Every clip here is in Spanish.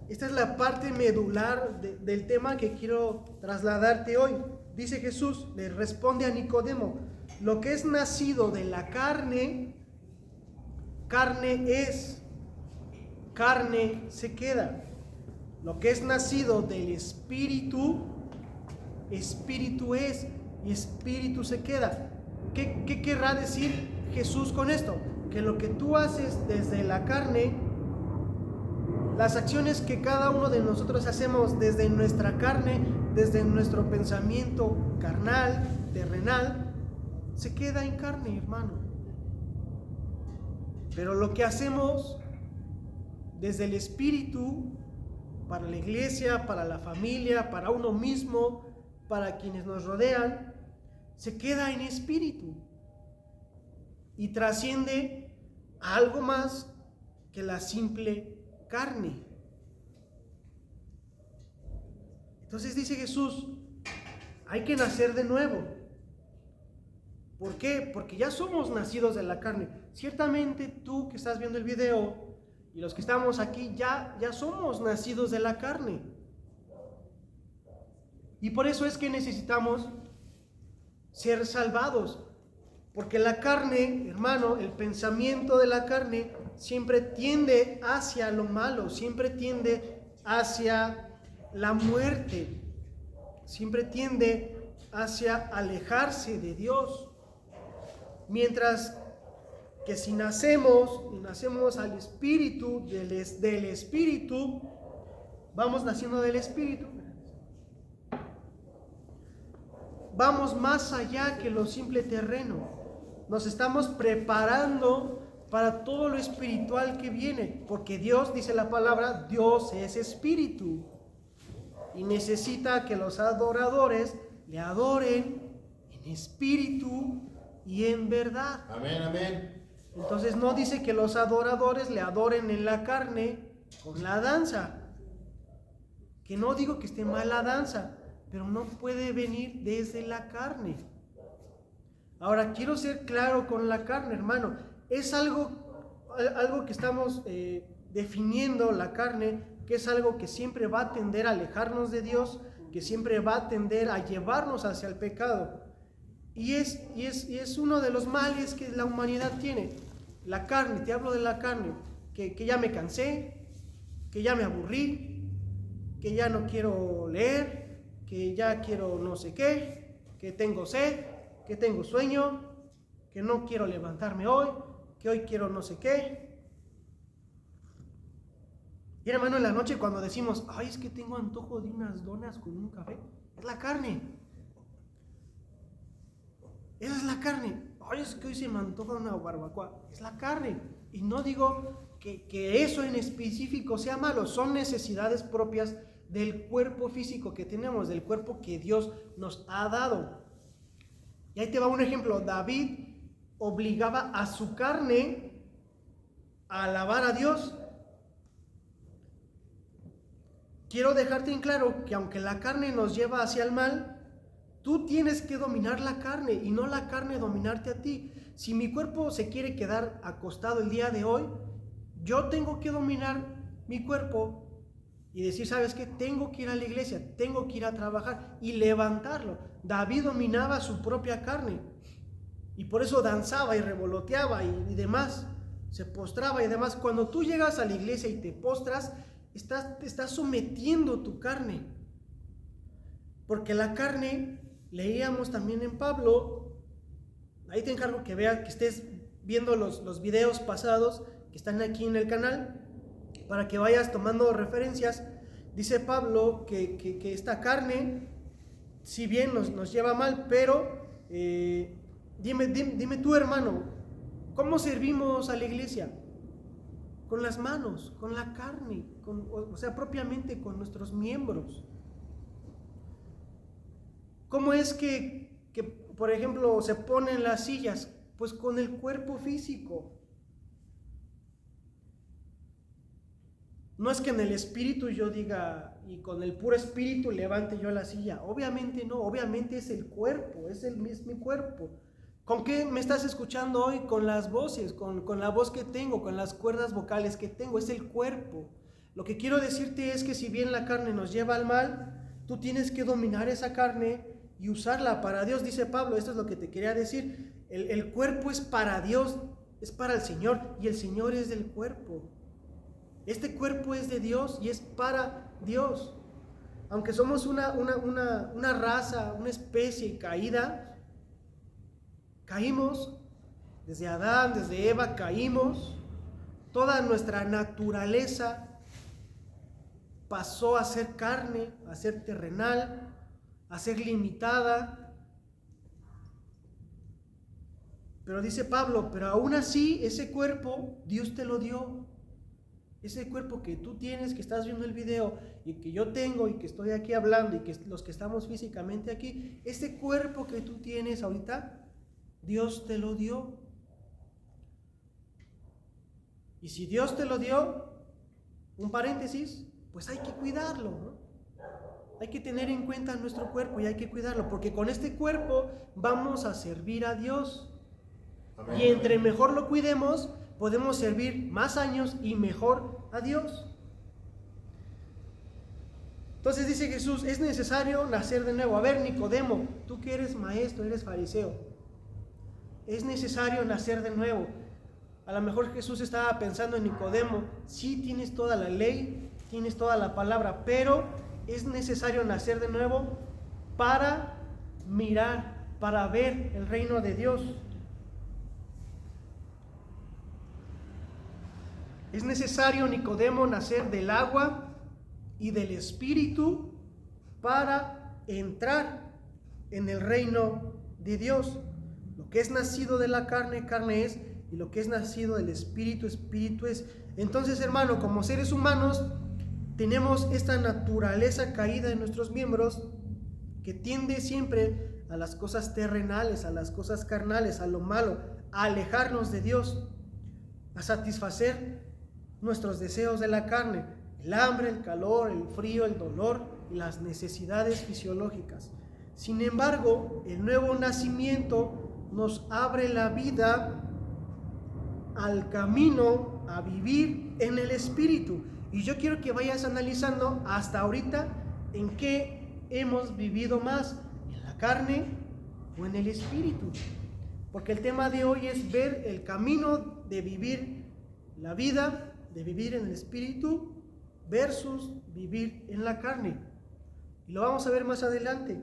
esta es la parte medular del tema que quiero trasladarte hoy. Dice Jesús, le responde a Nicodemo, lo que es nacido de la carne, carne es, carne se queda. Lo que es nacido del Espíritu, Espíritu es y Espíritu se queda. ¿Qué querrá decir Jesús con esto? Que lo que tú haces desde la carne, las acciones que cada uno de nosotros hacemos desde nuestra carne, desde nuestro pensamiento carnal, terrenal, se queda en carne, hermano. Pero lo que hacemos desde el Espíritu, para la iglesia, para la familia, para uno mismo, para quienes nos rodean, se queda en espíritu y trasciende a algo más que la simple carne. Entonces dice Jesús, hay que nacer de nuevo. ¿Por qué? Porque ya somos nacidos de la carne. Ciertamente tú que estás viendo el video y los que estamos aquí ya somos nacidos de la carne. Y por eso es que necesitamos ser salvados. Porque la carne, hermano, el pensamiento de la carne siempre tiende hacia lo malo, siempre tiende hacia la muerte, siempre tiende hacia alejarse de Dios. Mientras que si nacemos al Espíritu, del Espíritu, vamos naciendo del Espíritu, vamos más allá que lo simple terreno. Nos estamos preparando para todo lo espiritual que viene, porque Dios, dice la palabra, Dios es espíritu y necesita que los adoradores le adoren en espíritu y en verdad. Amén, amén. Entonces no dice que los adoradores le adoren en la carne con la danza, que no digo que esté mal la danza, pero no puede venir desde la carne. Ahora, quiero ser claro con la carne, hermano. Es algo que estamos definiendo, la carne, que es algo que siempre va a tender a alejarnos de Dios, que siempre va a tender a llevarnos hacia el pecado. Y es uno de los males que la humanidad tiene. La carne, te hablo de la carne, que ya me cansé, que ya me aburrí, que ya no quiero leer, que ya quiero no sé qué, que tengo sed, que tengo sueño, que no quiero levantarme hoy, que hoy quiero no sé qué. Y hermano, en la noche cuando decimos, ay, es que tengo antojo de unas donas con un café, es la carne. Esa es la carne. Ay, es que hoy se me antoja una barbacoa, es la carne. Y no digo que eso en específico sea malo, son necesidades propias del cuerpo físico que tenemos, del cuerpo que Dios nos ha dado. Y ahí te va un ejemplo. David obligaba a su carne a alabar a Dios. Quiero dejarte en claro que aunque la carne nos lleva hacia el mal, tú tienes que dominar la carne y no la carne dominarte a ti. Si mi cuerpo se quiere quedar acostado el día de hoy, yo tengo que dominar mi cuerpo y decir, ¿sabes qué? Tengo que ir a la iglesia, tengo que ir a trabajar y levantarlo. David dominaba su propia carne y por eso danzaba y revoloteaba y demás, se postraba y demás. Cuando tú llegas a la iglesia y te postras, te estás sometiendo tu carne, porque la carne, leíamos también en Pablo, ahí te encargo que veas, que estés viendo los videos pasados que están aquí en el canal, para que vayas tomando referencias. Dice Pablo que esta carne, si bien nos lleva mal, pero dime tú, hermano, ¿cómo servimos a la iglesia? Con las manos, con la carne, o sea, propiamente con nuestros miembros. ¿Cómo es que, por ejemplo, se ponen las sillas? Pues con el cuerpo físico. No es que en el espíritu yo diga, y con el puro espíritu levante yo la silla. Obviamente no, obviamente es el cuerpo, es mi cuerpo. ¿Con qué me estás escuchando hoy? Con las voces, con la voz que tengo, con las cuerdas vocales que tengo, es el cuerpo. Lo que quiero decirte es que si bien la carne nos lleva al mal, tú tienes que dominar esa carne y usarla para Dios, dice Pablo. Esto es lo que te quería decir. El cuerpo es para Dios, es para el Señor, y el Señor es del cuerpo. Este cuerpo es de Dios y es para Dios. Aunque somos una raza, una especie caída, caímos, desde Adán, desde Eva caímos, toda nuestra naturaleza pasó a ser carne, a ser terrenal, a ser limitada. Pero dice Pablo, pero aún así ese cuerpo Dios te lo dio. Ese cuerpo que tú tienes, que estás viendo el video y que yo tengo y que estoy aquí hablando y que los que estamos físicamente aquí, ese cuerpo que tú tienes ahorita, Dios te lo dio. Y si Dios te lo dio, un paréntesis, pues hay que cuidarlo, ¿no? Hay que tener en cuenta nuestro cuerpo y hay que cuidarlo, porque con este cuerpo vamos a servir a Dios. Amén. Y entre mejor lo cuidemos, podemos servir más años y mejor a Dios. Entonces dice Jesús, es necesario nacer de nuevo. A ver, Nicodemo, tú que eres maestro, eres fariseo, es necesario nacer de nuevo. A lo mejor Jesús estaba pensando en Nicodemo, sí tienes toda la ley, tienes toda la palabra, pero es necesario nacer de nuevo para mirar, para ver el reino de Dios. Es necesario, Nicodemo, nacer del agua y del Espíritu para entrar en el reino de Dios. Lo que es nacido de la carne, carne es, y lo que es nacido del Espíritu, Espíritu es. Entonces, hermano, como seres humanos, tenemos esta naturaleza caída en nuestros miembros que tiende siempre a las cosas terrenales, a las cosas carnales, a lo malo, a alejarnos de Dios, a satisfacer nuestros deseos de la carne, el hambre, el calor, el frío, el dolor y las necesidades fisiológicas. Sin embargo, el nuevo nacimiento nos abre la vida al camino a vivir en el Espíritu. Y yo quiero que vayas analizando hasta ahorita en qué hemos vivido más, en la carne o en el Espíritu. Porque el tema de hoy es ver el camino de vivir la vida, de vivir en el Espíritu versus vivir en la carne. Y lo vamos a ver más adelante.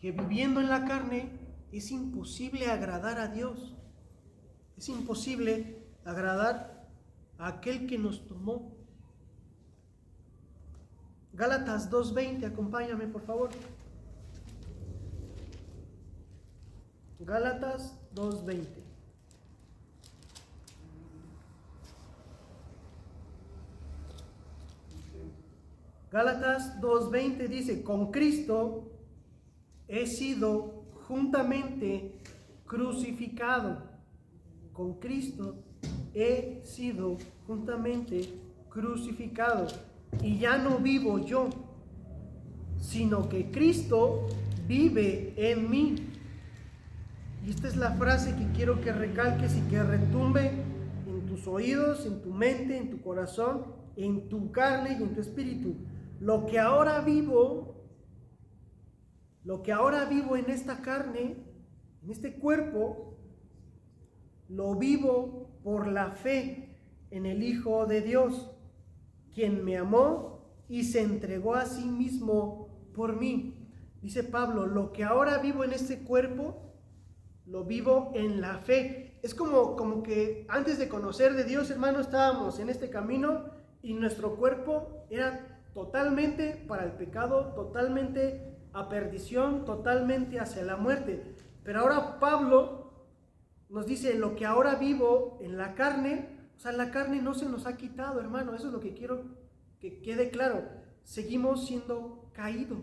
Que viviendo en la carne es imposible agradar a Dios. Es imposible agradar a aquel que nos tomó. Gálatas 2:20, acompáñame por favor. Gálatas 2:20. Gálatas 2:20 dice, con Cristo he sido juntamente crucificado. Con Cristo he sido juntamente crucificado. Y ya no vivo yo, sino que Cristo vive en mí. Y esta es la frase que quiero que recalques y que retumbe en tus oídos, en tu mente, en tu corazón, en tu carne y en tu espíritu. Lo que ahora vivo en esta carne, en este cuerpo, lo vivo por la fe en el Hijo de Dios, quien me amó y se entregó a sí mismo por mí. Dice Pablo, lo que ahora vivo en este cuerpo, lo vivo en la fe. Es como que antes de conocer de Dios, hermano, estábamos en este camino y nuestro cuerpo era totalmente para el pecado, totalmente a perdición, totalmente hacia la muerte. Pero ahora Pablo nos dice, lo que ahora vivo en la carne, o sea, la carne no se nos ha quitado, hermano. Eso es lo que quiero que quede claro. Seguimos siendo caídos,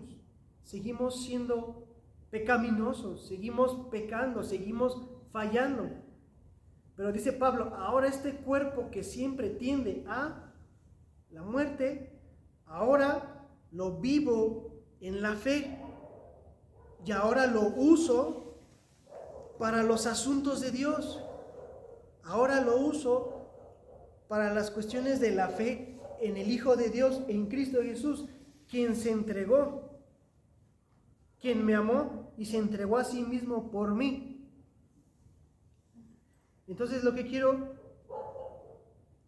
seguimos siendo pecaminosos, seguimos pecando, seguimos fallando. Pero dice Pablo, ahora este cuerpo que siempre tiende a la muerte, ahora lo vivo en la fe y ahora lo uso para los asuntos de Dios. Ahora lo uso para las cuestiones de la fe en el Hijo de Dios, en Cristo Jesús, quien se entregó, quien me amó y se entregó a sí mismo por mí. Entonces lo que quiero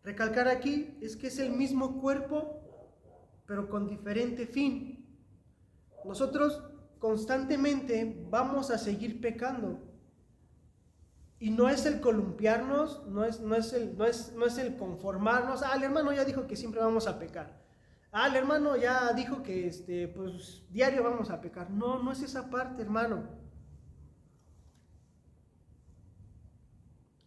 recalcar aquí es que es el mismo cuerpo, pero con diferente fin. Nosotros constantemente vamos a seguir pecando. Y no es el columpiarnos, no es el conformarnos. El hermano ya dijo que siempre vamos a pecar. El hermano ya dijo que pues diario vamos a pecar. No es esa parte, hermano.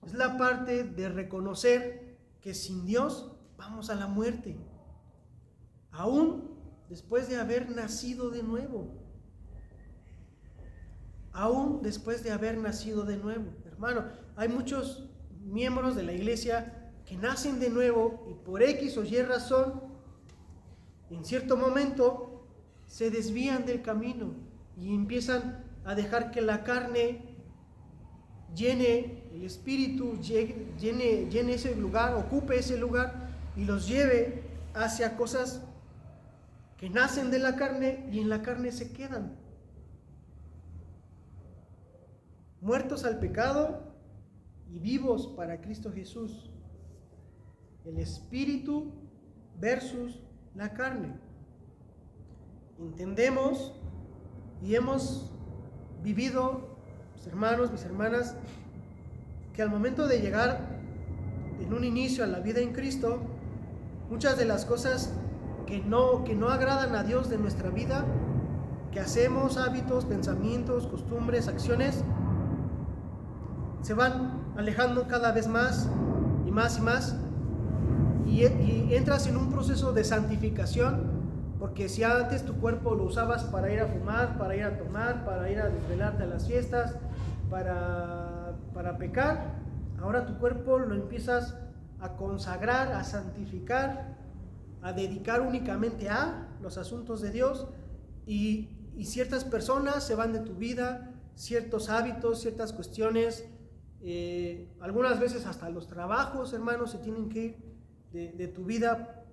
Es la parte de reconocer que sin Dios vamos a la muerte. Aún después de haber nacido de nuevo. Aún después de haber nacido de nuevo. Hermano, hay muchos miembros de la iglesia que nacen de nuevo y por X o Y razón, en cierto momento, se desvían del camino y empiezan a dejar que la carne llene el espíritu, llene ese lugar, ocupe ese lugar y los lleve hacia cosas que nacen de la carne y en la carne se quedan. Muertos al pecado y vivos para Cristo Jesús. El espíritu versus la carne. Entendemos y hemos vivido, mis hermanos, mis hermanas, que al momento de llegar en un inicio a la vida en Cristo, muchas de las cosas que no agradan a Dios de nuestra vida, que hacemos, hábitos, pensamientos, costumbres, acciones, se van alejando cada vez más y más y más, y entras en un proceso de santificación, porque si antes tu cuerpo lo usabas para ir a fumar, para ir a tomar, para ir a desvelarte a las fiestas, para pecar, ahora tu cuerpo lo empiezas a consagrar, a santificar, a dedicar únicamente a los asuntos de Dios, y ciertas personas se van de tu vida, ciertos hábitos, ciertas cuestiones, algunas veces hasta los trabajos, hermanos, se tienen que ir de tu vida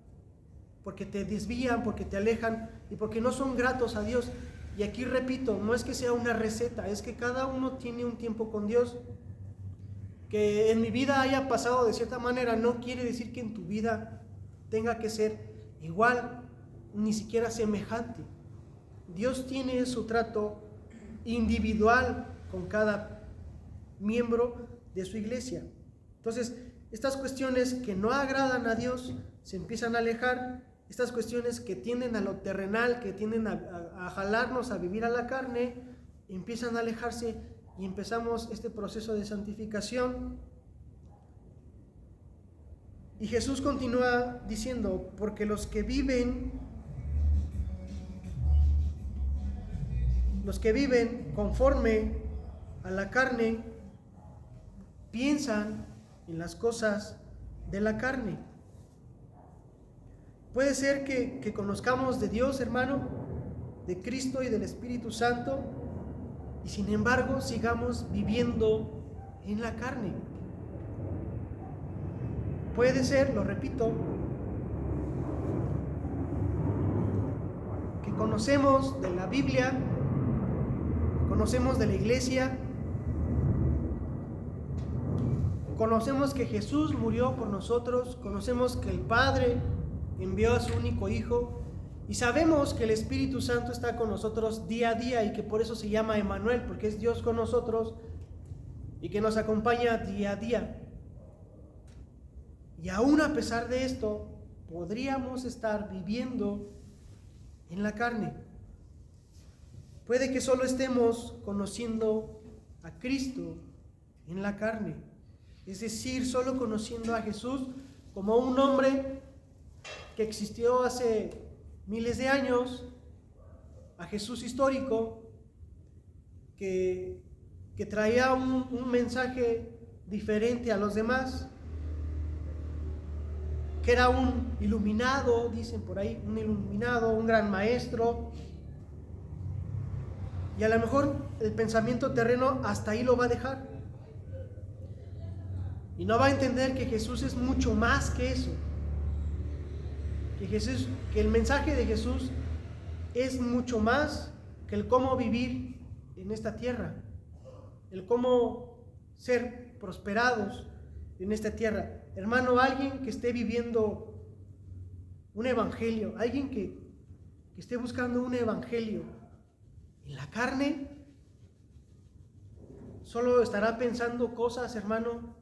porque te desvían, porque te alejan y porque no son gratos a Dios. Y aquí repito, no es que sea una receta, es que cada uno tiene un tiempo con Dios. Que en mi vida haya pasado de cierta manera no quiere decir que en tu vida tenga que ser igual, ni siquiera semejante. Dios tiene su trato individual con cada miembro de su iglesia. Entonces, estas cuestiones que no agradan a Dios se empiezan a alejar. Estas cuestiones que tienden a lo terrenal, que tienden a jalarnos a vivir a la carne, empiezan a alejarse y empezamos este proceso de santificación. Y Jesús continúa diciendo, porque los que viven conforme a la carne, piensan en las cosas de la carne. Puede ser que conozcamos de Dios, hermano, de Cristo y del Espíritu Santo, y sin embargo sigamos viviendo en la carne. Puede ser, lo repito, que conocemos de la Biblia, conocemos de la iglesia, conocemos que Jesús murió por nosotros, conocemos que el Padre envió a su único Hijo y sabemos que el Espíritu Santo está con nosotros día a día y que por eso se llama Emmanuel, porque es Dios con nosotros y que nos acompaña día a día. Y aún a pesar de esto, podríamos estar viviendo en la carne. Puede que solo estemos conociendo a Cristo en la carne. Es decir, solo conociendo a Jesús como un hombre que existió hace miles de años, a Jesús histórico, que traía un mensaje diferente a los demás, que era un iluminado, dicen por ahí, un iluminado, un gran maestro, y a lo mejor el pensamiento terreno hasta ahí lo va a dejar. Y no va a entender que Jesús es mucho más que eso. Que el mensaje de Jesús es mucho más que el cómo vivir en esta tierra, el cómo ser prosperados en esta tierra. Hermano, alguien que esté viviendo un evangelio, alguien que esté buscando un evangelio en la carne, solo estará pensando cosas, hermano,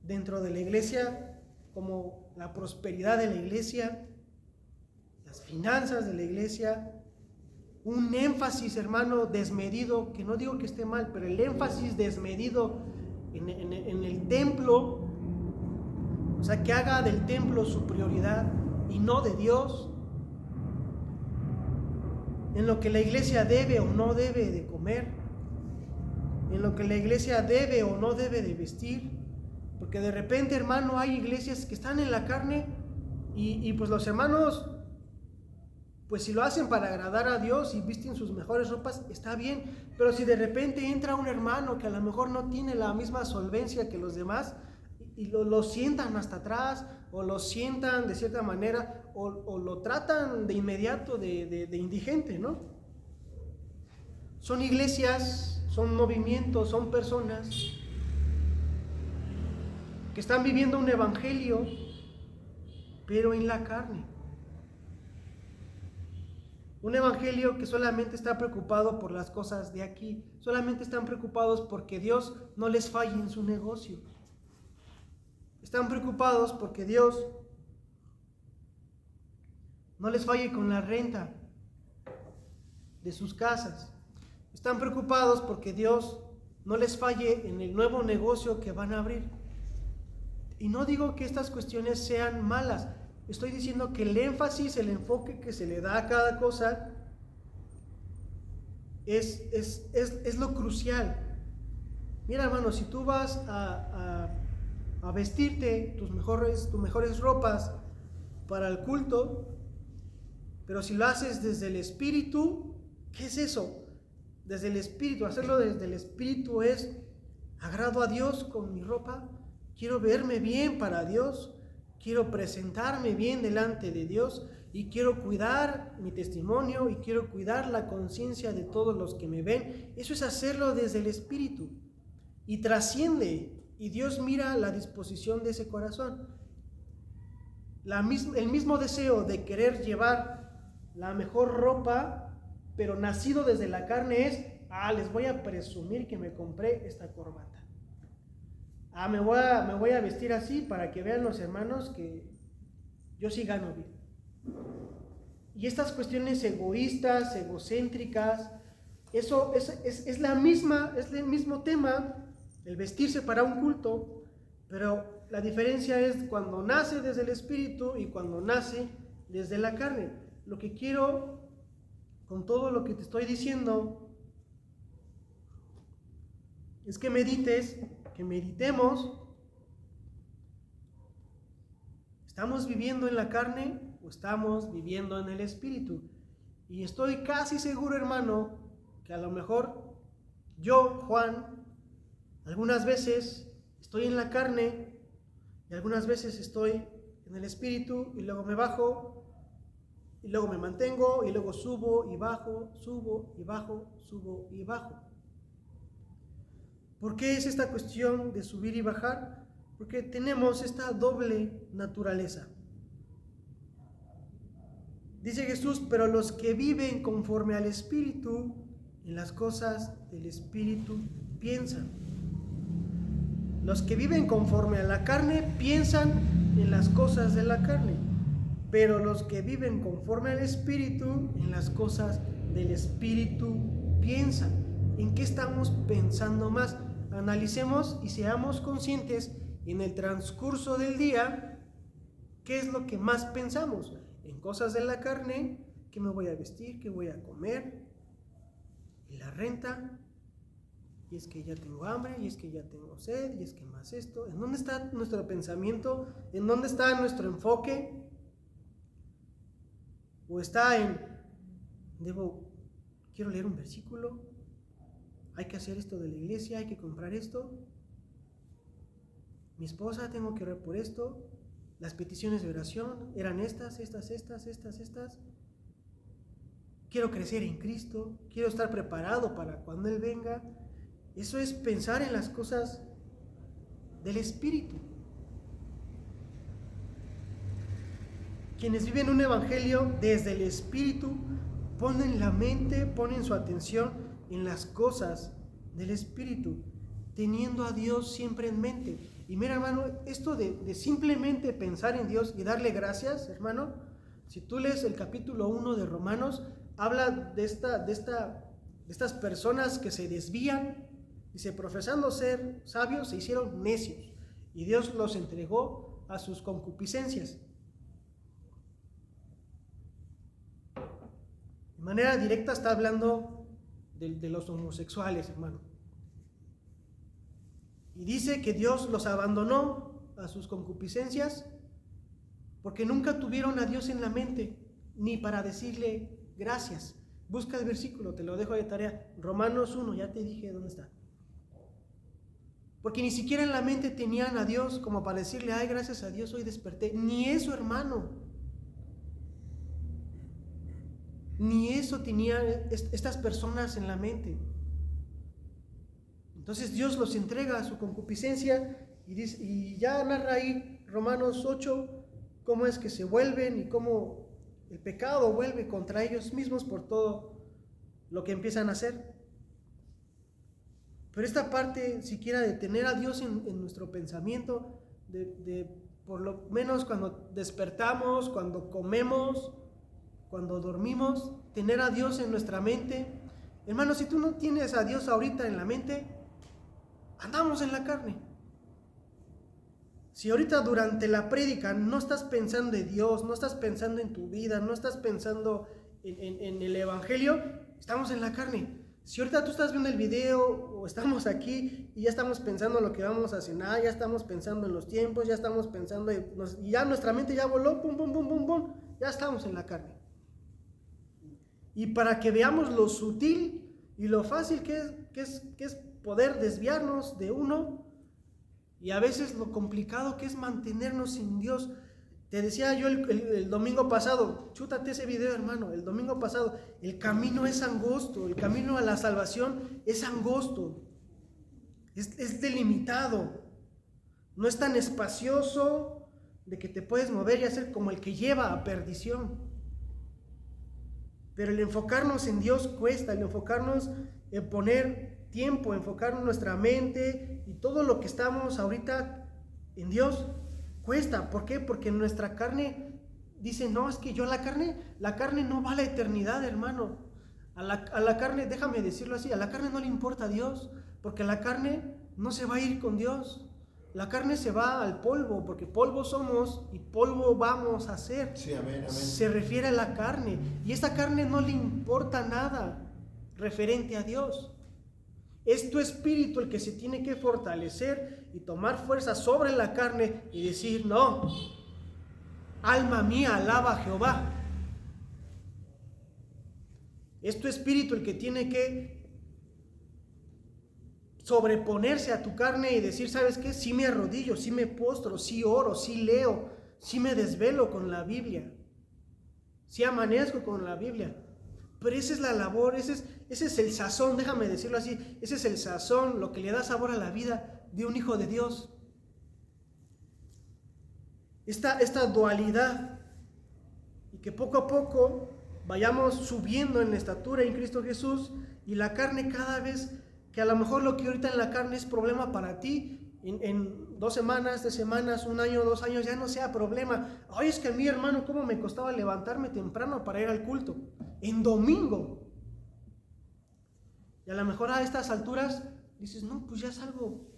dentro de la iglesia, como la prosperidad de la iglesia, las finanzas de la iglesia, un énfasis, hermano, desmedido, que no digo que esté mal, pero el énfasis desmedido en el templo, o sea, que haga del templo su prioridad y no de Dios, en lo que la iglesia debe o no debe de comer, en lo que la iglesia debe o no debe de vestir, porque de repente, hermano, hay iglesias que están en la carne y pues los hermanos, pues si lo hacen para agradar a Dios y visten sus mejores ropas, está bien, pero si de repente entra un hermano que a lo mejor no tiene la misma solvencia que los demás y lo sientan hasta atrás, o lo sientan de cierta manera, o lo tratan de inmediato de indigente, ¿no? Son iglesias, son movimientos, son personas que están viviendo un evangelio, pero en la carne. Un evangelio que solamente está preocupado por las cosas de aquí, solamente están preocupados porque Dios no les falle en su negocio. Están preocupados porque Dios no les falle con la renta de sus casas. Están preocupados porque Dios no les falle en el nuevo negocio que van a abrir. Y no digo que estas cuestiones sean malas. Estoy diciendo que el énfasis, el enfoque que se le da a cada cosa es lo crucial. Mira, hermano, si tú vas a vestirte tus mejores ropas para el culto, pero si lo haces desde el Espíritu, ¿qué es eso? Desde el Espíritu, hacerlo desde el Espíritu es: agrado a Dios con mi ropa, quiero verme bien para Dios, quiero presentarme bien delante de Dios y quiero cuidar mi testimonio y quiero cuidar la conciencia de todos los que me ven. Eso es hacerlo desde el Espíritu y trasciende, y Dios mira la disposición de ese corazón. El mismo deseo de querer llevar la mejor ropa, pero nacido desde la carne, es: les voy a presumir que me compré esta corbata. Me voy a vestir así para que vean los hermanos que yo sí gano bien. Y estas cuestiones egoístas, egocéntricas, eso es el mismo tema, el vestirse para un culto, pero la diferencia es cuando nace desde el Espíritu y cuando nace desde la carne. Lo que quiero con todo lo que te estoy diciendo es que meditemos. ¿Estamos viviendo en la carne o estamos viviendo en el Espíritu? Y estoy casi seguro, hermano, que a lo mejor yo, Juan, algunas veces estoy en la carne y algunas veces estoy en el Espíritu, y luego me bajo y luego me mantengo y luego subo y bajo, subo y bajo, subo y bajo. ¿Por qué es esta cuestión de subir y bajar? Porque tenemos esta doble naturaleza. Dice Jesús: pero los que viven conforme al Espíritu, en las cosas del Espíritu piensan. Los que viven conforme a la carne piensan en las cosas de la carne, pero los que viven conforme al Espíritu, en las cosas del Espíritu piensan. ¿En qué estamos pensando más? Analicemos y seamos conscientes en el transcurso del día qué es lo que más pensamos. En cosas de la carne: ¿qué me voy a vestir? ¿Qué voy a comer? ¿Y la renta? Y es que ya tengo hambre, y es que ya tengo sed, y es que más esto. ¿En dónde está nuestro pensamiento? ¿En dónde está nuestro enfoque? ¿O está en: quiero leer un versículo, hay que hacer esto de la iglesia, hay que comprar esto? mi esposa, tengo que orar por esto, las peticiones de oración eran estas. Quiero crecer en Cristo, quiero estar preparado para cuando Él venga. Eso es pensar en las cosas del Espíritu. Quienes viven un evangelio desde el Espíritu ponen la mente, ponen su atención en las cosas del Espíritu, teniendo a Dios siempre en mente. Y mira, hermano, esto de simplemente pensar en Dios y darle gracias, hermano, si tú lees el capítulo 1 de Romanos, habla de estas personas que se desvían, dice, profesando ser sabios, se hicieron necios, y Dios los entregó a sus concupiscencias. De manera directa está hablando de los homosexuales, hermano. Y dice que Dios los abandonó a sus concupiscencias porque nunca tuvieron a Dios en la mente, ni para decirle gracias. Busca el versículo, te lo dejo de tarea. Romanos 1, ya te dije dónde está. Porque ni siquiera en la mente tenían a Dios como para decirle, ay, gracias a Dios hoy desperté. Ni eso, hermano. Ni eso tenían estas personas en la mente. Entonces Dios los entrega a su concupiscencia y ya narra ahí Romanos 8 cómo es que se vuelven y cómo el pecado vuelve contra ellos mismos por todo lo que empiezan a hacer. Pero esta parte siquiera de tener a Dios en nuestro pensamiento, de por lo menos cuando despertamos, cuando comemos, cuando dormimos, tener a Dios en nuestra mente. Hermano, si tú no tienes a Dios ahorita en la mente, andamos en la carne. Si ahorita durante la prédica no estás pensando en Dios, no estás pensando en tu vida, no estás pensando en el evangelio, estamos en la carne. Si ahorita tú estás viendo el video o estamos aquí y ya estamos pensando en lo que vamos a cenar, ya estamos pensando en los tiempos, ya estamos pensando y ya nuestra mente ya voló, pum, pum, pum, pum, pum, ya estamos en la carne. Y para que veamos lo sutil y lo fácil que es poder desviarnos de uno, y a veces lo complicado que es mantenernos sin Dios. Te decía yo el domingo pasado, chútate ese video, hermano, el domingo pasado, el camino es angosto, el camino a la salvación es angosto, es delimitado, no es tan espacioso de que te puedes mover y hacer como el que lleva a perdición. Pero el enfocarnos en Dios cuesta, el enfocarnos en poner tiempo, enfocar nuestra mente y todo lo que estamos ahorita en Dios cuesta. ¿Por qué? Porque nuestra carne dice, no, es que yo la carne no va a la eternidad, hermano. A la carne, déjame decirlo así, a la carne no le importa a Dios, porque la carne no se va a ir con Dios. La carne se va al polvo, porque polvo somos y polvo vamos a ser. Sí, amén, amén. Se refiere a la carne, y esta carne no le importa nada referente a Dios. Es tu espíritu el que se tiene que fortalecer y tomar fuerza sobre la carne y decir, no, alma mía, alaba a Jehová. Es tu espíritu el que tiene que sobreponerse a tu carne y decir, ¿sabes qué? Sí me arrodillo, sí me postro, sí oro, sí leo, sí me desvelo con la Biblia, sí amanezco con la Biblia. Pero esa es la labor, ese es el sazón, déjame decirlo así, ese es el sazón, lo que le da sabor a la vida de un hijo de Dios. Esta dualidad, y que poco a poco vayamos subiendo en la estatura en Cristo Jesús, y la carne cada vez, que a lo mejor lo que ahorita en la carne es problema para ti, en 2 semanas, 3 semanas, 1 año, 2 años, ya no sea problema. Ay, es que a mí, hermano, cómo me costaba levantarme temprano para ir al culto, en domingo. Y a lo mejor a estas alturas dices, no, pues ya es algo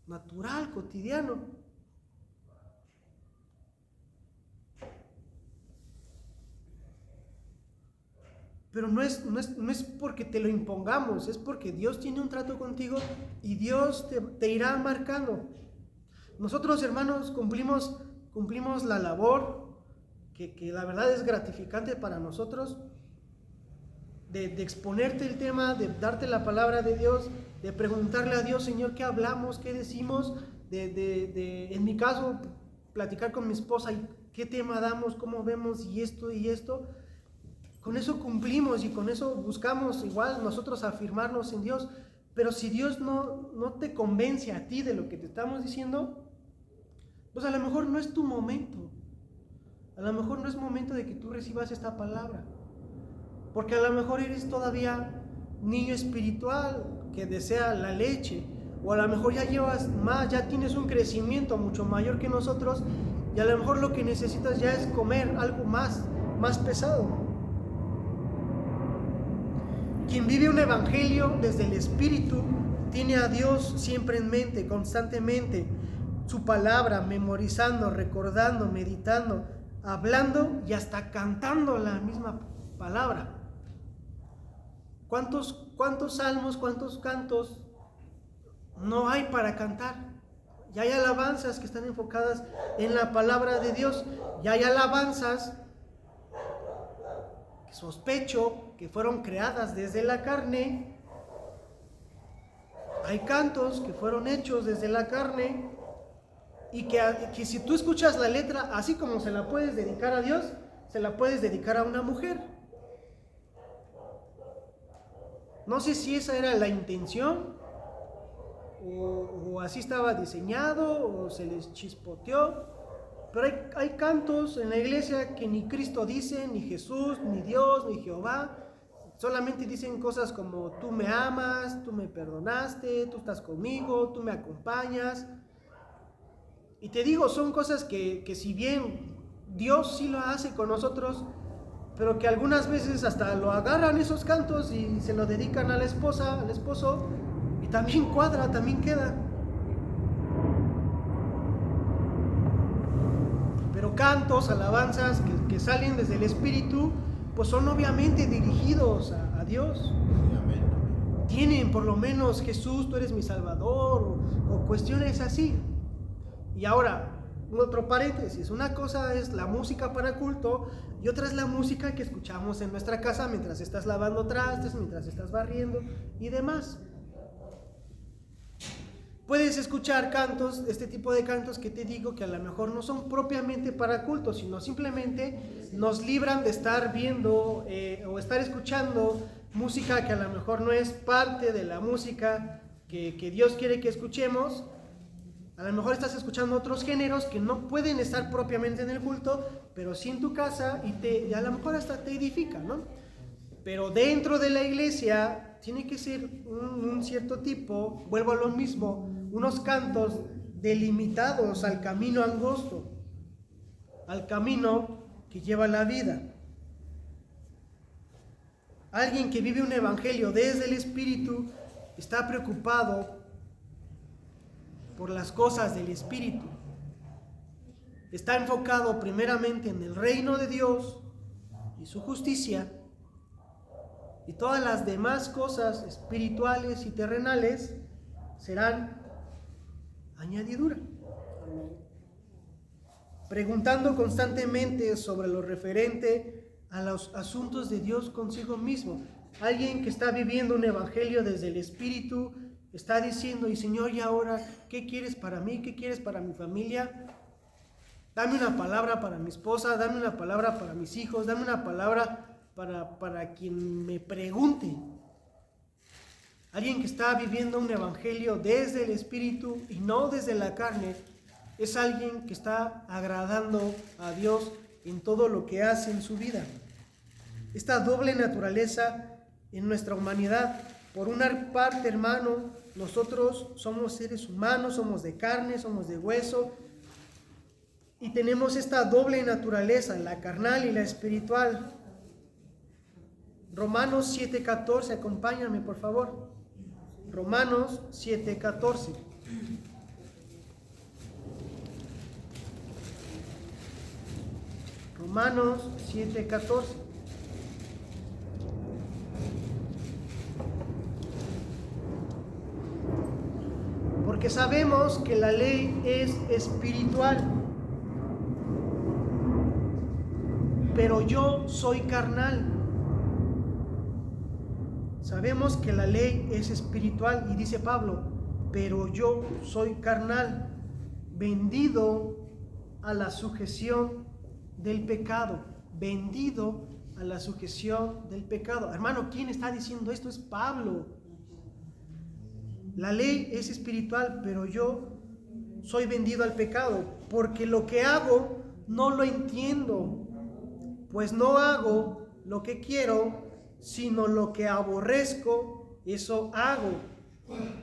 natural, cotidiano. Pero no es porque te lo impongamos, es porque Dios tiene un trato contigo y Dios te irá marcando. Nosotros, hermanos, cumplimos la labor que la verdad es gratificante para nosotros, de exponerte el tema, de darte la palabra de Dios, de preguntarle a Dios, Señor, ¿qué hablamos? ¿Qué decimos? en mi caso, platicar con mi esposa y qué tema damos, cómo vemos y esto, con eso cumplimos y con eso buscamos igual nosotros afirmarnos en Dios. Pero si Dios no te convence a ti de lo que te estamos diciendo, pues a lo mejor no es tu momento. A lo mejor no es momento de que tú recibas esta palabra. Porque a lo mejor eres todavía niño espiritual que desea la leche. O a lo mejor ya llevas más, ya tienes un crecimiento mucho mayor que nosotros. Y a lo mejor lo que necesitas ya es comer algo más pesado. Quien vive un evangelio desde el Espíritu tiene a Dios siempre en mente, constantemente. Su palabra, memorizando, recordando, meditando, hablando y hasta cantando la misma palabra. ¿Cuántos salmos, cuántos cantos no hay para cantar? Ya hay alabanzas que están enfocadas en la palabra de Dios. Ya hay alabanzas que sospecho que fueron creadas desde la carne. Hay cantos que fueron hechos desde la carne y que si tú escuchas la letra, así como se la puedes dedicar a Dios, se la puedes dedicar a una mujer. No sé si esa era la intención, o así estaba diseñado, o se les chispoteó, pero hay cantos en la iglesia que ni Cristo dice, ni Jesús, ni Dios, ni Jehová, solamente dicen cosas como tú me amas, tú me perdonaste, tú estás conmigo, tú me acompañas. Y te digo, son cosas que si bien Dios sí lo hace con nosotros, pero que algunas veces hasta lo agarran esos cantos y se lo dedican a la esposa, al esposo, y también cuadra, también queda. Pero cantos, alabanzas que salen desde el Espíritu, pues son obviamente dirigidos a Dios. Tienen por lo menos Jesús, tú eres mi Salvador, o cuestiones así. Y ahora, otro paréntesis, una cosa es la música para culto y otra es la música que escuchamos en nuestra casa mientras estás lavando trastes, mientras estás barriendo y demás. Puedes escuchar cantos, este tipo de cantos que te digo que a lo mejor no son propiamente para culto, sino simplemente nos libran de estar viendo o estar escuchando música que a lo mejor no es parte de la música que Dios quiere que escuchemos. A lo mejor estás escuchando otros géneros que no pueden estar propiamente en el culto, pero sí en tu casa y a lo mejor hasta te edifica, ¿no? Pero dentro de la iglesia tiene que ser un cierto tipo, vuelvo a lo mismo, unos cantos delimitados al camino angosto, al camino que lleva la vida. Alguien que vive un evangelio desde el Espíritu está preocupado por las cosas del Espíritu. Está enfocado primeramente en el reino de Dios y su justicia, y todas las demás cosas espirituales y terrenales serán añadidura. Preguntando constantemente sobre lo referente a los asuntos de Dios consigo mismo. Alguien que está viviendo un evangelio desde el Espíritu está diciendo, y Señor, ¿y ahora qué quieres para mí? ¿Qué quieres para mi familia? Dame una palabra para mi esposa, dame una palabra para mis hijos, dame una palabra para quien me pregunte. Alguien que está viviendo un evangelio desde el Espíritu y no desde la carne, es alguien que está agradando a Dios en todo lo que hace en su vida. Esta doble naturaleza en nuestra humanidad. Por una parte, hermano, nosotros somos seres humanos, somos de carne, somos de hueso, y tenemos esta doble naturaleza, la carnal y la espiritual. Romanos 7:14, acompáñame por favor. Romanos 7:14. Romanos 7:14. Porque sabemos que la ley es espiritual, pero yo soy carnal. Sabemos que la ley es espiritual y dice Pablo, pero yo soy carnal. vendido a la sujeción del pecado, vendido a la sujeción del pecado. Hermano, ¿quién está diciendo esto? Es Pablo. La ley es espiritual, pero yo soy vendido al pecado, porque lo que hago no lo entiendo, pues no hago lo que quiero, sino lo que aborrezco, eso hago.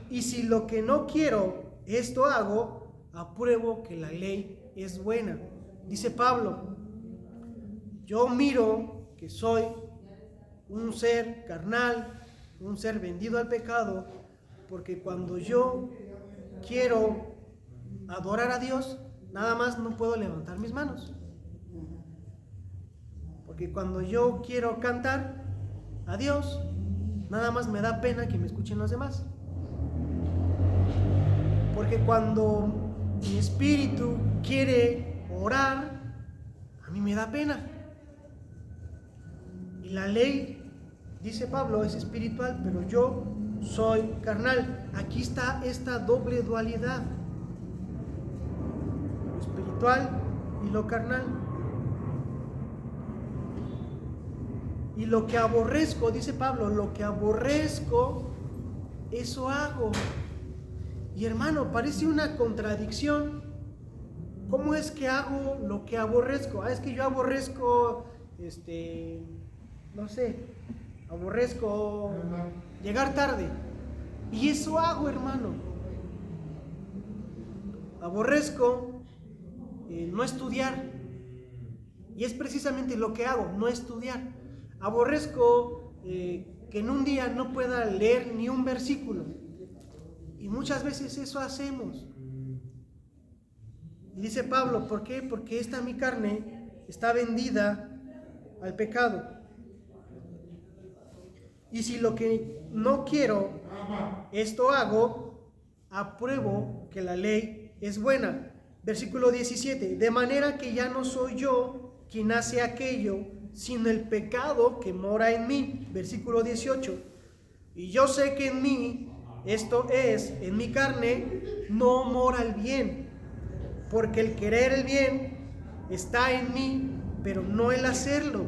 Y si lo que no quiero, esto hago, apruebo que la ley es buena. Dice Pablo, yo miro que soy un ser carnal, un ser vendido al pecado, porque cuando yo quiero adorar a Dios, nada más no puedo levantar mis manos. Porque cuando yo quiero cantar a Dios, nada más me da pena que me escuchen los demás. Porque cuando mi espíritu quiere orar, a mí me da pena. Y la ley, dice Pablo, es espiritual, pero yo soy carnal. Aquí está esta doble dualidad, lo espiritual y lo carnal. Y lo que aborrezco, dice Pablo, lo que aborrezco, eso hago. Y hermano, parece una contradicción. ¿Cómo es que hago lo que aborrezco? Es que yo aborrezco, no sé, aborrezco llegar tarde. Y eso hago, hermano. Aborrezco no estudiar. Y es precisamente lo que hago, no estudiar. Aborrezco que en un día no pueda leer ni un versículo. Y muchas veces eso hacemos. Y dice Pablo, ¿por qué? Porque mi carne está vendida al pecado. Y si lo que no quiero, esto hago, apruebo que la ley es buena. Versículo 17, de manera que ya no soy yo quien hace aquello, sino el pecado que mora en mí. Versículo 18, y yo sé que en mí, esto es, en mi carne, no mora el bien, porque el querer el bien está en mí, pero no el hacerlo.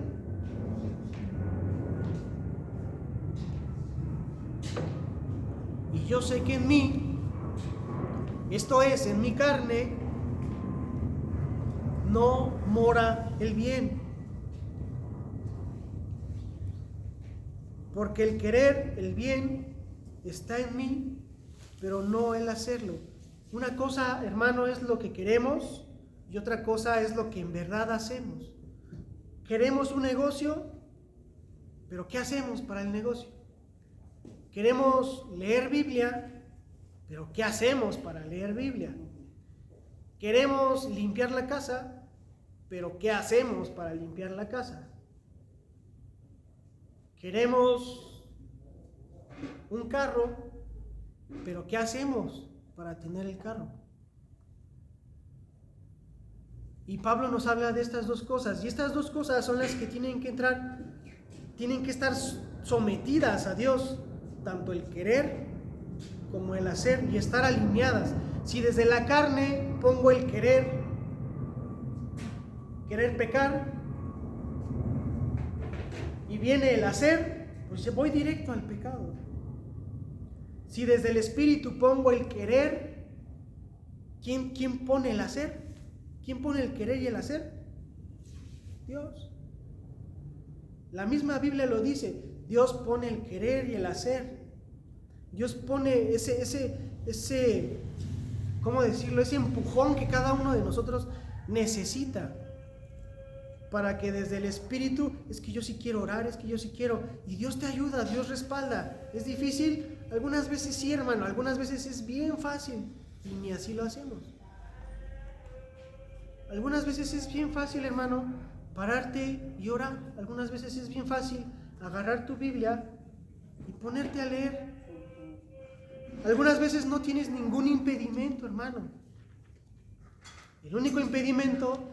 Y yo sé que en mí, esto es, en mi carne, no mora el bien. Porque el querer el bien está en mí, pero no el hacerlo. Una cosa, hermano, es lo que queremos y otra cosa es lo que en verdad hacemos. Queremos un negocio, pero ¿qué hacemos para el negocio? Queremos leer Biblia, pero ¿qué hacemos para leer Biblia? Queremos limpiar la casa, pero ¿qué hacemos para limpiar la casa? Queremos un carro, pero ¿qué hacemos para tener el carro? Y Pablo nos habla de estas dos cosas, y estas dos cosas son las que tienen que estar sometidas a Dios, tanto el querer como el hacer, y estar alineadas. Si desde la carne pongo el querer pecar, y viene el hacer, pues voy directo al pecado. Si desde el espíritu pongo el querer, ¿quién pone el hacer? ¿Quién pone el querer y el hacer? Dios. La misma Biblia lo dice, Dios pone el querer y el hacer. Dios pone ese, ¿cómo decirlo? Ese empujón que cada uno de nosotros necesita. Para que desde el espíritu, es que yo sí quiero orar, es que yo sí quiero, y Dios te ayuda, Dios respalda. ¿Es difícil? Algunas veces sí, hermano, algunas veces es bien fácil, y ni así lo hacemos. Algunas veces es bien fácil, hermano, pararte y orar. Algunas veces es bien fácil agarrar tu Biblia y ponerte a leer. Algunas veces no tienes ningún impedimento, hermano. El único impedimento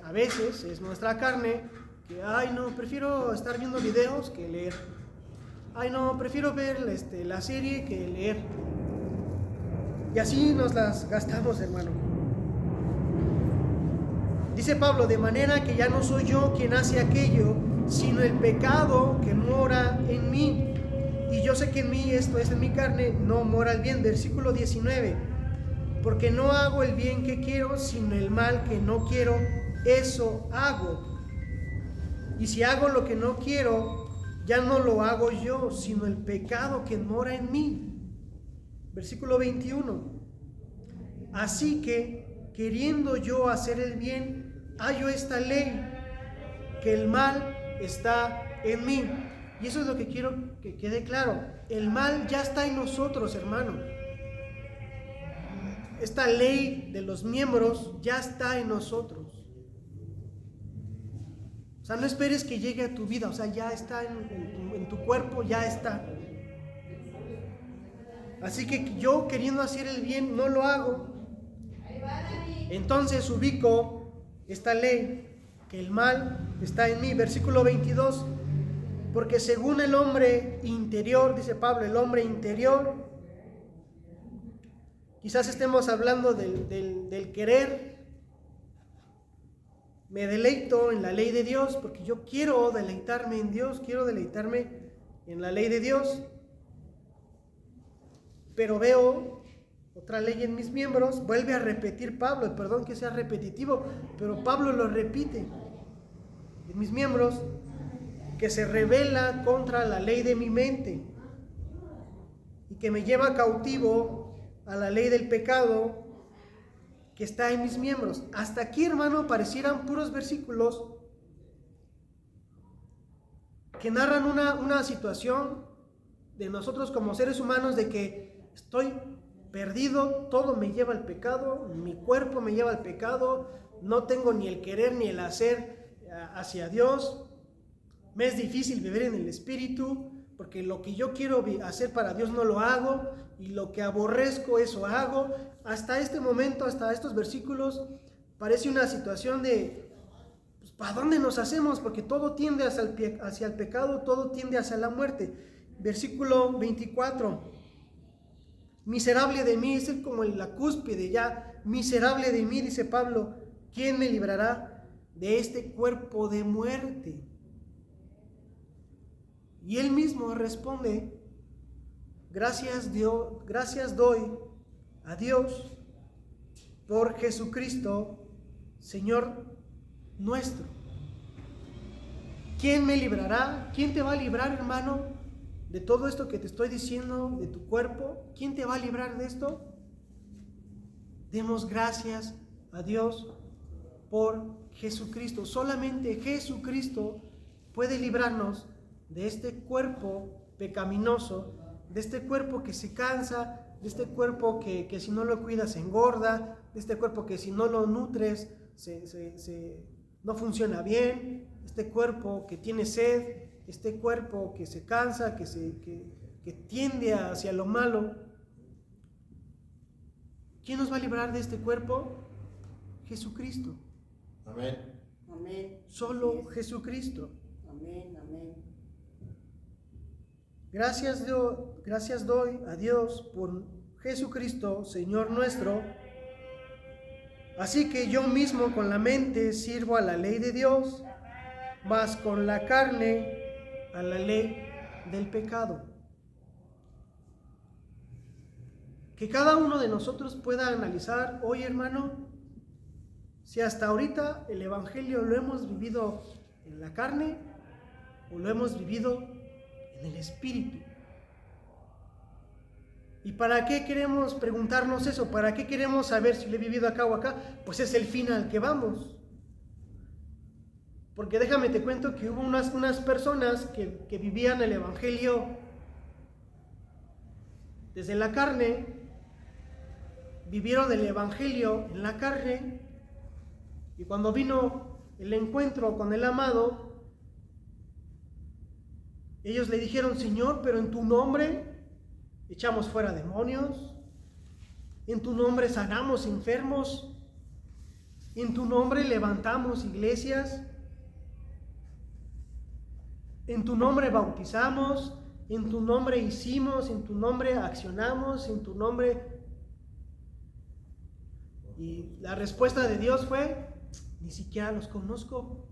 a veces es nuestra carne, que no, prefiero estar viendo videos que leer. No, prefiero ver la serie que leer. Y así nos las gastamos, hermano. Dice Pablo, de manera que ya no soy yo quien hace aquello, sino el pecado que mora en mí. Y yo sé que en mí, esto es en mi carne, no mora el bien. Versículo 19. Porque no hago el bien que quiero, sino el mal que no quiero, eso hago. Y si hago lo que no quiero, ya no lo hago yo, sino el pecado que mora en mí. Versículo 21. Así que, queriendo yo hacer el bien, hallo esta ley, que el mal está en mí. Y eso es lo que quiero que quede claro. El mal ya está en nosotros, hermano. Esta ley de los miembros ya está en nosotros. O sea, no esperes que llegue a tu vida. O sea, ya está en tu cuerpo, ya está. Así que yo, queriendo hacer el bien, no lo hago. Entonces ubico esta ley, que el mal está en mí. Versículo 22. Porque según el hombre interior, dice Pablo, el hombre interior, quizás estemos hablando del querer. Me deleito en la ley de Dios, porque yo quiero deleitarme en Dios, quiero deleitarme en la ley de Dios. Pero veo otra ley en mis miembros, vuelve a repetir Pablo, perdón que sea repetitivo, pero Pablo lo repite. En mis miembros, que se rebela contra la ley de mi mente y que me lleva cautivo a la ley del pecado que está en mis miembros. Hasta aquí, hermano, parecieran puros versículos que narran una situación de nosotros como seres humanos, de que estoy perdido, todo me lleva al pecado, mi cuerpo me lleva al pecado, no tengo ni el querer ni el hacer hacia Dios. Me es difícil vivir en el Espíritu, porque lo que yo quiero hacer para Dios no lo hago, y lo que aborrezco, eso hago. Hasta este momento, hasta estos versículos, parece una situación de, pues, ¿para dónde nos hacemos? Porque todo tiende hacia el pecado, todo tiende hacia la muerte. Versículo 24. Miserable de mí, es como la cúspide ya. Miserable de mí, dice Pablo, ¿quién me librará de este cuerpo de muerte? Y él mismo responde, gracias doy a Dios por Jesucristo, Señor nuestro. ¿Quién me librará? ¿Quién te va a librar, hermano, de todo esto que te estoy diciendo, de tu cuerpo? ¿Quién te va a librar de esto? Demos gracias a Dios por Jesucristo. Solamente Jesucristo puede librarnos de este cuerpo pecaminoso, de este cuerpo que se cansa, de este cuerpo que si no lo cuidas se engorda, de este cuerpo que si no lo nutres no funciona bien, este cuerpo que tiene sed, este cuerpo que se cansa, que tiende hacia lo malo. ¿Quién nos va a librar de este cuerpo? Jesucristo. Amén. Amén. Solo Jesucristo. Amén, amén. Gracias doy a Dios por Jesucristo, Señor nuestro. Así que yo mismo con la mente sirvo a la ley de Dios, mas con la carne a la ley del pecado. Que cada uno de nosotros pueda analizar hoy, hermano, si hasta ahorita el Evangelio lo hemos vivido en la carne o lo hemos vivido en el Espíritu. ¿Y para qué queremos preguntarnos eso? ¿Para qué queremos saber si lo he vivido acá o acá? Pues es el fin al que vamos. Porque déjame te cuento que hubo unas personas que vivían el Evangelio desde la carne, vivieron el Evangelio en la carne, y cuando vino el encuentro con el amado, ellos le dijeron, Señor, pero en tu nombre echamos fuera demonios, en tu nombre sanamos enfermos, en tu nombre levantamos iglesias, en tu nombre bautizamos, en tu nombre hicimos, en tu nombre accionamos, en tu nombre. Y la respuesta de Dios fue, ni siquiera los conozco.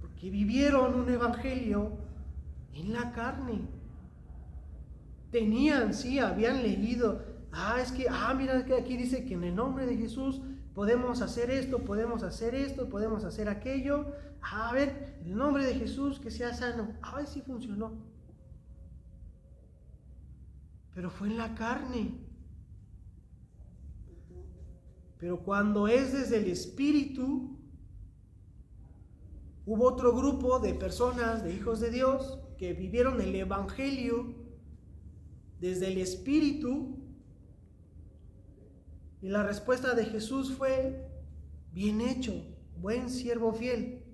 Porque vivieron un evangelio en la carne. Tenían, sí, habían leído, mira, es que aquí dice que en el nombre de Jesús podemos hacer esto, podemos hacer aquello. A ver, en el nombre de Jesús que sea sano. Sí funcionó. Pero fue en la carne. Pero cuando es desde el Espíritu, hubo otro grupo de personas, de hijos de Dios, que vivieron el Evangelio desde el Espíritu, y la respuesta de Jesús fue: bien hecho, buen siervo fiel,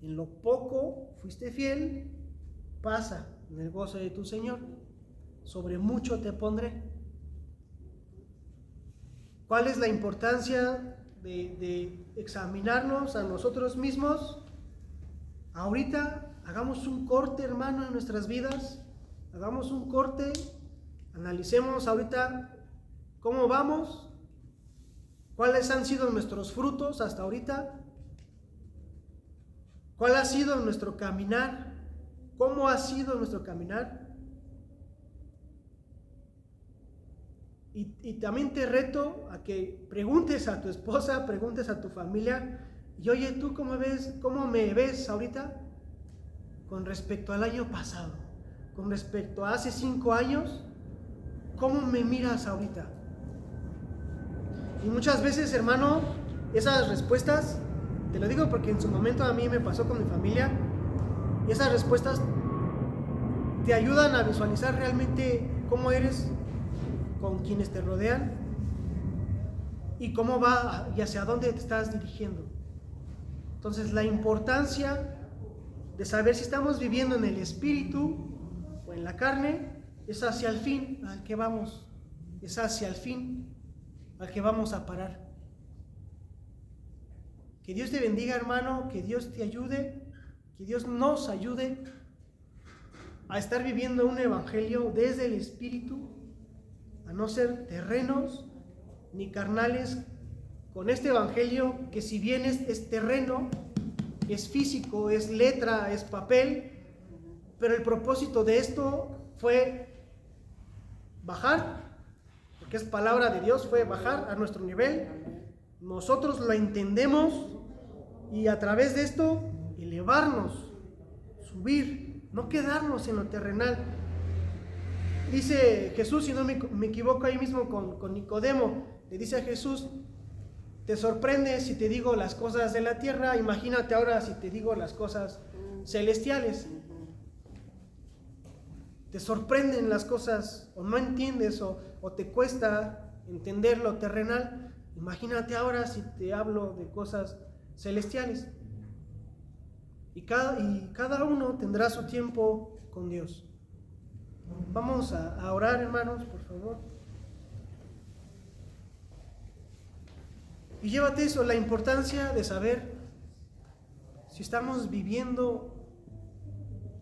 en lo poco fuiste fiel, pasa en el gozo de tu Señor, sobre mucho te pondré. ¿Cuál es la importancia de examinarnos a nosotros mismos? Ahorita hagamos un corte, hermano, en nuestras vidas, hagamos un corte. Analicemos ahorita cómo vamos, cuáles han sido nuestros frutos hasta ahorita, cuál ha sido nuestro caminar, cómo ha sido nuestro caminar. Y también te reto a que preguntes a tu esposa, preguntes a tu familia, y oye, ¿tú cómo me ves ahorita con respecto al año pasado? Con respecto a hace 5 años, ¿cómo me miras ahorita? Y muchas veces, hermano, esas respuestas, te lo digo porque en su momento a mí me pasó con mi familia, y esas respuestas te ayudan a visualizar realmente cómo eres con quienes te rodean y cómo va y hacia dónde te estás dirigiendo. Entonces, la importancia de saber si estamos viviendo en el Espíritu o en la carne es hacia el fin al que vamos, es hacia el fin al que vamos a parar. Que Dios te bendiga, hermano, que Dios te ayude, que Dios nos ayude a estar viviendo un evangelio desde el Espíritu, a no ser terrenos ni carnales, con este evangelio que, si bien es terreno, es físico, es letra, es papel, pero el propósito de esto fue bajar, porque es palabra de Dios, fue bajar a nuestro nivel. Nosotros lo entendemos y a través de esto elevarnos, subir, no quedarnos en lo terrenal. Dice Jesús, si no me equivoco, ahí mismo con Nicodemo, le dice a Jesús: ¿te sorprende si te digo las cosas de la tierra? Imagínate ahora si te digo las cosas celestiales. ¿Te sorprenden las cosas o no entiendes o te cuesta entender lo terrenal? Imagínate ahora si te hablo de cosas celestiales. Y cada uno tendrá su tiempo con Dios. Vamos a orar, hermanos, por favor. Y llévate eso, la importancia de saber si estamos viviendo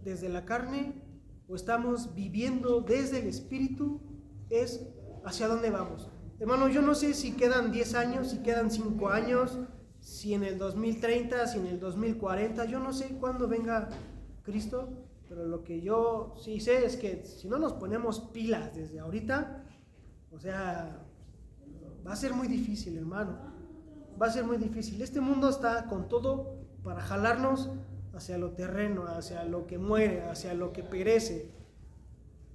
desde la carne o estamos viviendo desde el Espíritu, es hacia dónde vamos. Hermano, yo no sé si quedan 10 años, si quedan 5 años, si en el 2030, si en el 2040, yo no sé cuándo venga Cristo, pero lo que yo sí sé es que si no nos ponemos pilas desde ahorita, o sea, va a ser muy difícil, hermano, va a ser muy difícil. Este mundo está con todo para jalarnos hacia lo terreno, hacia lo que muere, hacia lo que perece.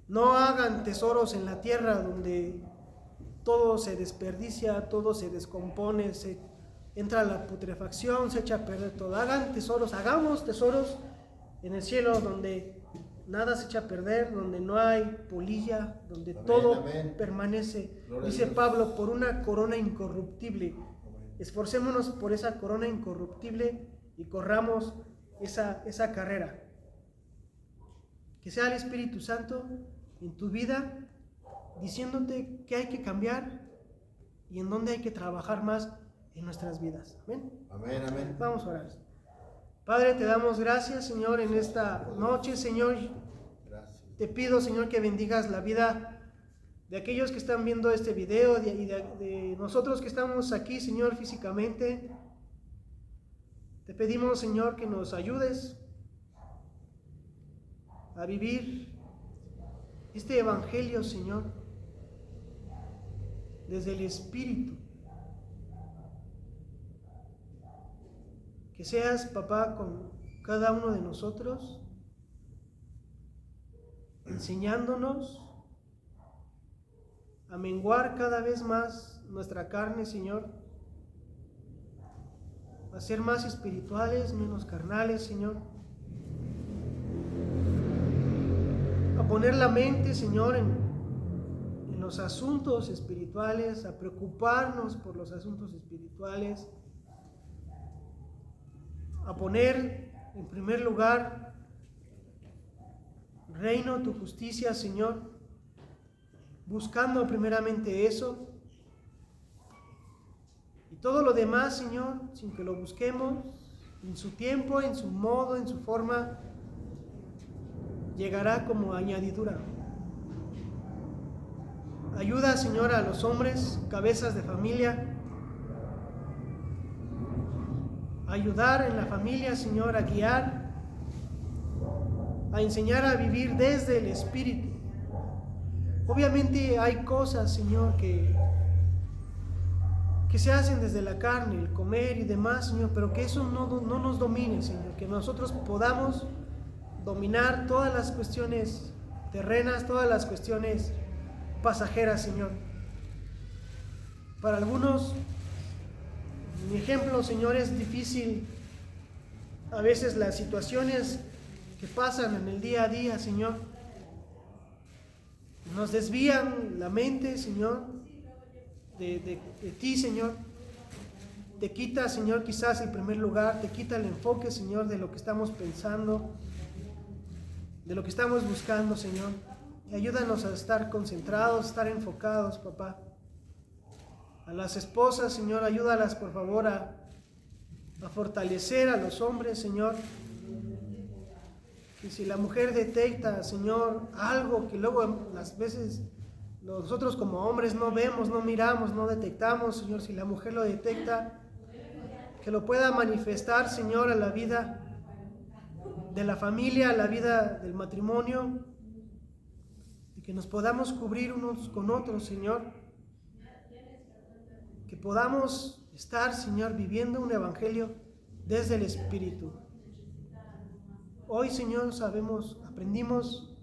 No hagan tesoros en la tierra donde todo se desperdicia, todo se descompone, se entra la putrefacción, se echa a perder todo. Hagan tesoros, hagamos tesoros en el cielo donde nada se echa a perder, donde no hay polilla, donde todo permanece. Dice Pablo, por una corona incorruptible. Esforcémonos por esa corona incorruptible y corramos esa carrera. Que sea el Espíritu Santo en tu vida diciéndote qué hay que cambiar y en dónde hay que trabajar más en nuestras vidas. Amén. Amén, amén. Vamos a orar. Padre, te damos gracias, Señor, en esta noche, Señor. Gracias. Te pido, Señor, que bendigas la vida de aquellos que están viendo este video y de nosotros que estamos aquí, Señor, físicamente. Te pedimos, Señor, que nos ayudes a vivir este evangelio, Señor, desde el Espíritu. Que seas, papá, con cada uno de nosotros, enseñándonos a menguar cada vez más nuestra carne, Señor, a ser más espirituales, menos carnales, Señor, a poner la mente, Señor, en los asuntos espirituales, a preocuparnos por los asuntos espirituales, a poner en primer lugar reino, tu justicia, Señor, buscando primeramente eso, y todo lo demás, Señor, sin que lo busquemos, en su tiempo, en su modo, en su forma, llegará como añadidura. Ayuda, Señor, a los hombres, cabezas de familia, a ayudar en la familia, Señor, a guiar, a enseñar a vivir desde el Espíritu. Obviamente hay cosas, Señor, que se hacen desde la carne, el comer y demás, Señor, pero que eso no nos domine, Señor, que nosotros podamos dominar todas las cuestiones terrenas, todas las cuestiones pasajeras, Señor. Para algunos, mi ejemplo, Señor, es difícil a veces las situaciones que pasan en el día a día, Señor, nos desvían la mente, Señor, de ti, Señor. Te quita, Señor, quizás el primer lugar, te quita el enfoque, Señor, de lo que estamos pensando, de lo que estamos buscando, Señor. Y ayúdanos a estar concentrados, a estar enfocados, papá. A las esposas, Señor, ayúdalas, por favor, a fortalecer a los hombres, Señor. Que si la mujer detecta, Señor, algo que luego las veces nosotros como hombres no vemos, no miramos, no detectamos, Señor, si la mujer lo detecta, que lo pueda manifestar, Señor, a la vida de la familia, a la vida del matrimonio, y que nos podamos cubrir unos con otros, Señor, que podamos estar, Señor, viviendo un evangelio desde el Espíritu. Hoy, Señor, aprendimos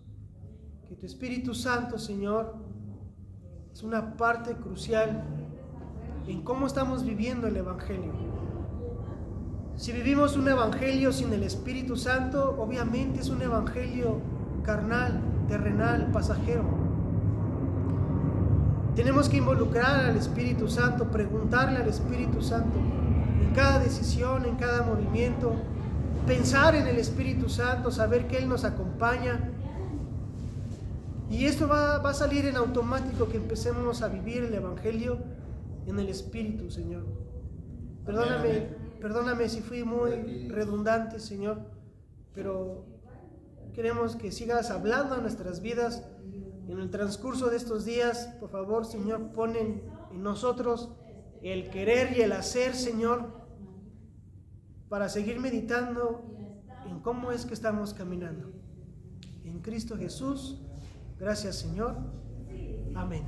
que tu Espíritu Santo, Señor, es una parte crucial en cómo estamos viviendo el evangelio. Si vivimos un evangelio sin el Espíritu Santo, obviamente es un evangelio carnal, terrenal, pasajero. Tenemos que involucrar al Espíritu Santo, preguntarle al Espíritu Santo en cada decisión, en cada movimiento, pensar en el Espíritu Santo, saber que Él nos acompaña. Y esto va a salir en automático, que empecemos a vivir el evangelio en el Espíritu, Señor. Perdóname si fui muy redundante, Señor, pero queremos que sigas hablando a nuestras vidas en el transcurso de estos días. Por favor, Señor, pon en nosotros el querer y el hacer, Señor, para seguir meditando en cómo es que estamos caminando. En Cristo Jesús, gracias, Señor. Amén.